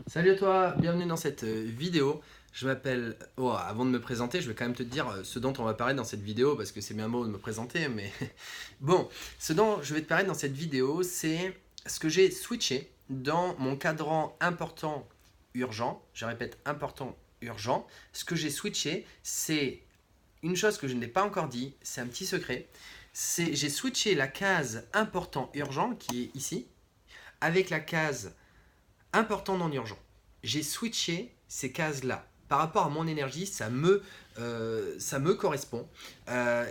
Salut à toi, bienvenue dans cette vidéo. Je m'appelle... Oh, avant de me présenter, je vais quand même te dire ce dont on va parler dans cette vidéo, parce que c'est bien beau de me présenter, mais... Bon, ce dont je vais te parler dans cette vidéo, c'est ce que j'ai switché dans mon cadran important urgent. Je répète, important urgent. Ce que j'ai switché, c'est une chose que je n'ai pas encore dit, c'est un petit secret. C'est j'ai switché la case important urgent, qui est ici, avec la case important non urgent. J'ai switché ces cases-là. Par rapport à mon énergie, ça me correspond.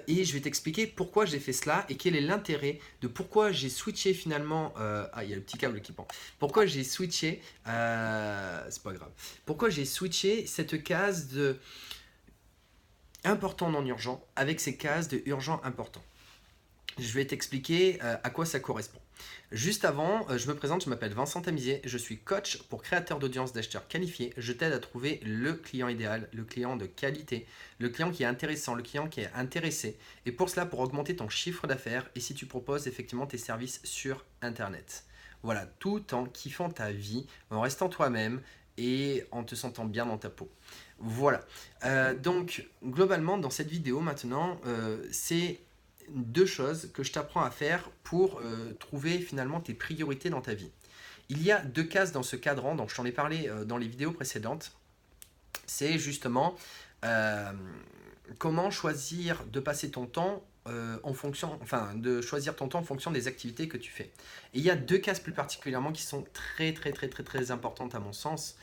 Et je vais t'expliquer pourquoi j'ai fait cela et quel est l'intérêt de pourquoi j'ai switché finalement. Ah, il y a le petit câble qui pend. Pourquoi j'ai switché. C'est pas grave. Pourquoi j'ai switché cette case de important non urgent avec ces cases de urgent important. Je vais t'expliquer à quoi ça correspond. Juste avant, je me présente, je m'appelle Vincent Tamizier, je suis coach pour créateur d'audience d'acheteurs qualifiés. Je t'aide à trouver le client idéal, le client de qualité, le client qui est intéressant, le client qui est intéressé. Et pour cela, pour augmenter ton chiffre d'affaires et si tu proposes effectivement tes services sur Internet. Voilà, tout en kiffant ta vie, en restant toi-même et en te sentant bien dans ta peau. Voilà. Donc, globalement, dans cette vidéo maintenant, c'est deux choses que je t'apprends à faire pour trouver finalement tes priorités dans ta vie. Il y a deux cases dans ce cadran, donc je t'en ai parlé dans les vidéos précédentes. C'est justement euh, comment choisir de passer ton temps en fonction, enfin de choisir ton temps en fonction des activités que tu fais. Et il y a deux cases plus particulièrement qui sont très importantes à mon sens.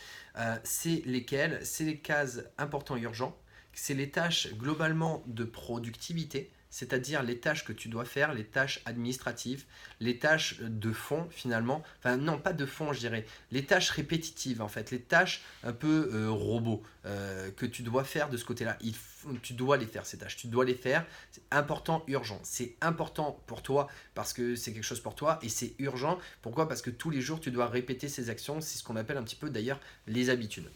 C'est lesquelles? C'est les cases importants et urgents. C'est les tâches globalement de productivité, c'est-à-dire les tâches que tu dois faire, les tâches administratives, les tâches de fond finalement, enfin non pas de fond je dirais, les tâches répétitives en fait, les tâches un peu robots que tu dois faire de ce côté-là. Tu dois les faire ces tâches, tu dois les faire, c'est important, urgent. C'est important pour toi parce que c'est quelque chose pour toi et c'est urgent. Pourquoi? Parce que tous les jours tu dois répéter ces actions, c'est ce qu'on appelle un petit peu d'ailleurs les habitudes.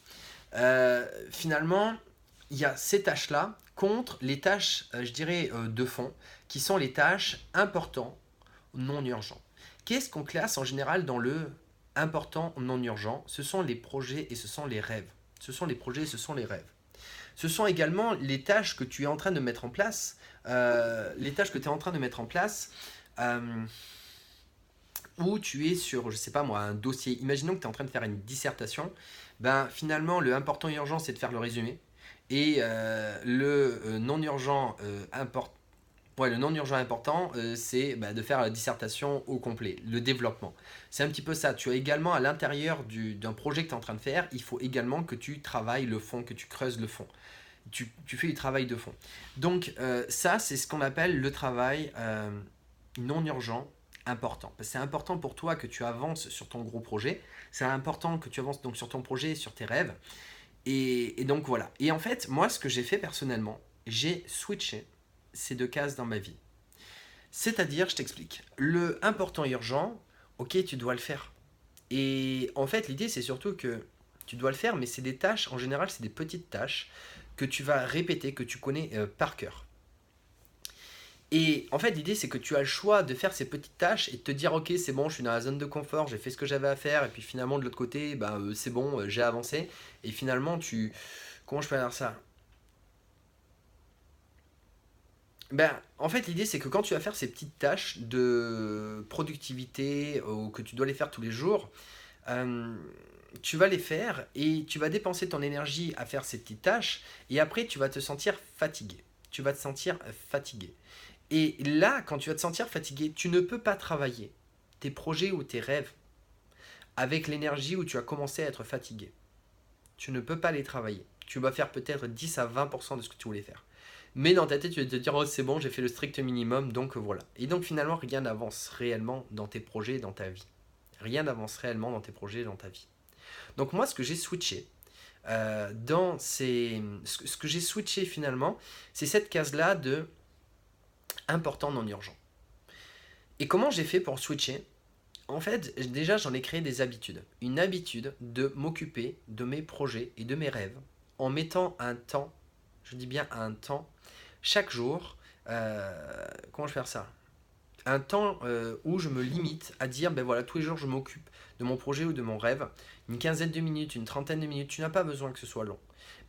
Finalement, il y a ces tâches-là contre les tâches, je dirais, de fond, qui sont les tâches importantes, non urgents. Qu'est-ce qu'on classe en général dans le important, non urgent? Ce sont les projets et ce sont les rêves. Ce sont les projets et ce sont les rêves. Ce sont également les tâches que tu es en train de mettre en place, les tâches que tu es en train de mettre en place, euh, où tu es sur, je sais pas moi, un dossier. Imaginons que tu es en train de faire une dissertation. Ben, finalement, le important et urgent, c'est de faire le résumé. Et le non urgent ouais, le non urgent important, c'est de faire la dissertation au complet, le développement. C'est un petit peu ça. Tu as également à l'intérieur d'un projet que tu es en train de faire, il faut également que tu travailles le fond, que tu creuses le fond. Tu fais du travail de fond. Donc ça, c'est ce qu'on appelle le travail non urgent important. Parce que c'est important pour toi que tu avances sur ton gros projet. C'est important que tu avances donc sur ton projet, sur tes rêves. Et donc voilà. Et en fait, moi, ce que j'ai fait personnellement, j'ai switché ces deux cases dans ma vie. C'est-à-dire, je t'explique. Le important et urgent, ok, tu dois le faire. Et en fait, l'idée, c'est surtout que tu dois le faire, mais c'est des tâches, en général, c'est des petites tâches que tu vas répéter, que tu connais par cœur. Et en fait, l'idée, c'est que tu as le choix de faire ces petites tâches et de te dire, ok, c'est bon, je suis dans la zone de confort, j'ai fait ce que j'avais à faire, et puis finalement, de l'autre côté, c'est bon, j'ai avancé. Et finalement, tu... Comment je peux dire ça? En fait, l'idée, c'est que quand tu vas faire ces petites tâches de productivité ou que tu dois les faire tous les jours, euh, tu vas les faire et tu vas dépenser ton énergie à faire ces petites tâches et après, tu vas te sentir fatigué. Tu vas te sentir fatigué. Et là, quand tu vas te sentir fatigué, tu ne peux pas travailler tes projets ou tes rêves avec l'énergie où tu as commencé à être fatigué. Tu ne peux pas les travailler. Tu vas faire peut-être 10 à 20% de ce que tu voulais faire. Mais dans ta tête, tu vas te dire, oh, c'est bon, j'ai fait le strict minimum, donc voilà. Et donc finalement, rien n'avance réellement dans tes projets et dans ta vie. Rien n'avance réellement dans tes projets et dans ta vie. Donc moi, ce que j'ai switché, ce que j'ai switché finalement, c'est cette case-là de important non urgent. Et comment j'ai fait pour switcher? En fait, déjà, j'en ai créé des habitudes. Une habitude de m'occuper de mes projets et de mes rêves en mettant un temps, je dis bien un temps, chaque jour. Comment je vais faire ça? Un temps où je me limite à dire, ben voilà, tous les jours je m'occupe de mon projet ou de mon rêve, une quinzaine de minutes, une trentaine de minutes, tu n'as pas besoin que ce soit long.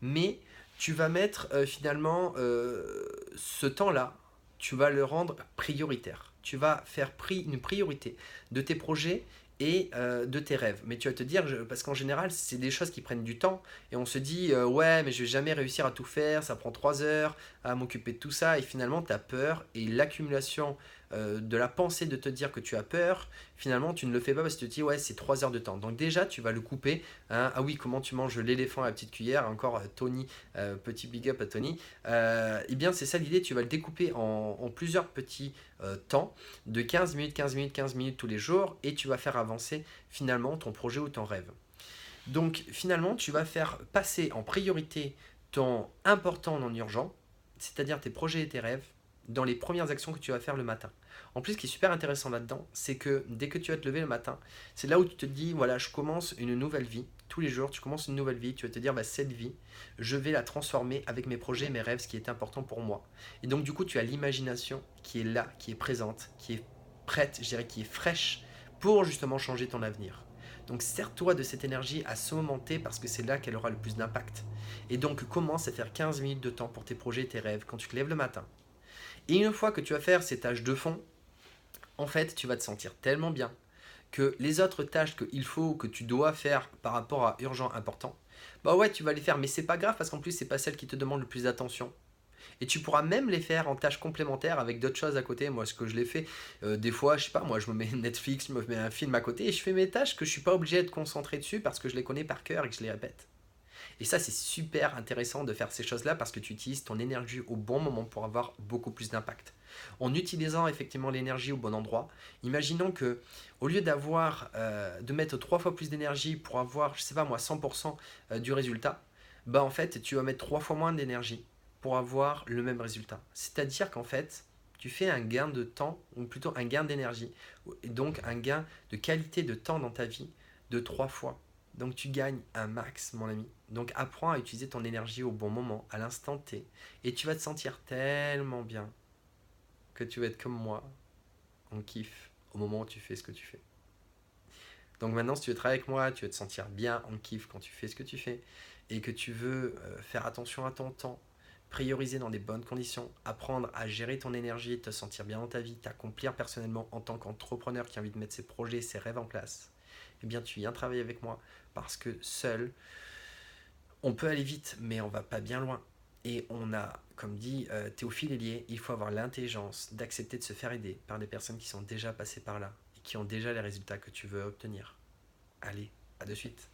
Mais tu vas mettre finalement ce temps-là, tu vas le rendre prioritaire. Tu vas faire une priorité de tes projets et de tes rêves. Mais tu vas te dire, parce qu'en général, c'est des choses qui prennent du temps, et on se dit, ouais, mais je vais jamais réussir à tout faire, ça prend 3 heures à m'occuper de tout ça, et finalement, tu as peur, et l'accumulation de la pensée de te dire que tu as peur, finalement, tu ne le fais pas parce que tu te dis, ouais, c'est 3 heures de temps. Donc déjà, tu vas le couper. Hein. Ah oui, comment tu manges l'éléphant à la petite cuillère, encore Tony, petit big up à Tony. Eh bien, c'est ça l'idée, tu vas le découper en plusieurs petits temps, de 15 minutes, 15 minutes, 15 minutes tous les jours, et tu vas faire avancer finalement ton projet ou ton rêve. Donc finalement, tu vas faire passer en priorité ton important non urgent, c'est-à-dire tes projets et tes rêves, dans les premières actions que tu vas faire le matin. En plus, ce qui est super intéressant là-dedans, c'est que dès que tu vas te lever le matin, c'est là où tu te dis, voilà, je commence une nouvelle vie. Tous les jours, tu commences une nouvelle vie. Tu vas te dire, bah, cette vie, je vais la transformer avec mes projets et mes rêves, ce qui est important pour moi. Et donc, du coup, tu as l'imagination qui est là, qui est présente, qui est prête, je dirais, qui est fraîche pour justement changer ton avenir. Donc, sers-toi de cette énergie à ce moment T parce que c'est là qu'elle aura le plus d'impact. Et donc, commence à faire 15 minutes de temps pour tes projets et tes rêves quand tu te lèves le matin. Et une fois que tu vas faire ces tâches de fond, en fait, tu vas te sentir tellement bien que les autres tâches qu'il faut, que tu dois faire par rapport à urgent, important, bah ouais, tu vas les faire, mais c'est pas grave parce qu'en plus, c'est pas celles qui te demandent le plus d'attention. Et tu pourras même les faire en tâches complémentaires avec d'autres choses à côté. Moi, ce que je l'ai fait, des fois, je sais pas, moi, je me mets Netflix, je me mets un film à côté et je fais mes tâches que je suis pas obligé d'être concentré dessus parce que je les connais par cœur et que je les répète. Et ça, c'est super intéressant de faire ces choses-là parce que tu utilises ton énergie au bon moment pour avoir beaucoup plus d'impact. En utilisant effectivement l'énergie au bon endroit, imaginons que au lieu de mettre 3 fois plus d'énergie pour avoir, je sais pas moi, 100% du résultat, bah en fait, tu vas mettre 3 fois moins d'énergie pour avoir le même résultat. C'est-à-dire qu'en fait, tu fais un gain de temps, ou plutôt un gain d'énergie, et donc un gain de qualité de temps dans ta vie de 3 fois. Donc tu gagnes un max, mon ami. Donc apprends à utiliser ton énergie au bon moment, à l'instant T, et tu vas te sentir tellement bien que tu vas être comme moi, en kiff, au moment où tu fais ce que tu fais. Donc maintenant, si tu veux travailler avec moi, tu vas te sentir bien en kiff quand tu fais ce que tu fais, et que tu veux faire attention à ton temps, prioriser dans des bonnes conditions, apprendre à gérer ton énergie, te sentir bien dans ta vie, t'accomplir personnellement en tant qu'entrepreneur qui a envie de mettre ses projets, ses rêves en place, eh bien tu viens travailler avec moi parce que seul, on peut aller vite, mais on va pas bien loin. Et on a, comme dit Théophile Hélier, il faut avoir l'intelligence d'accepter de se faire aider par des personnes qui sont déjà passées par là et qui ont déjà les résultats que tu veux obtenir. Allez, à de suite.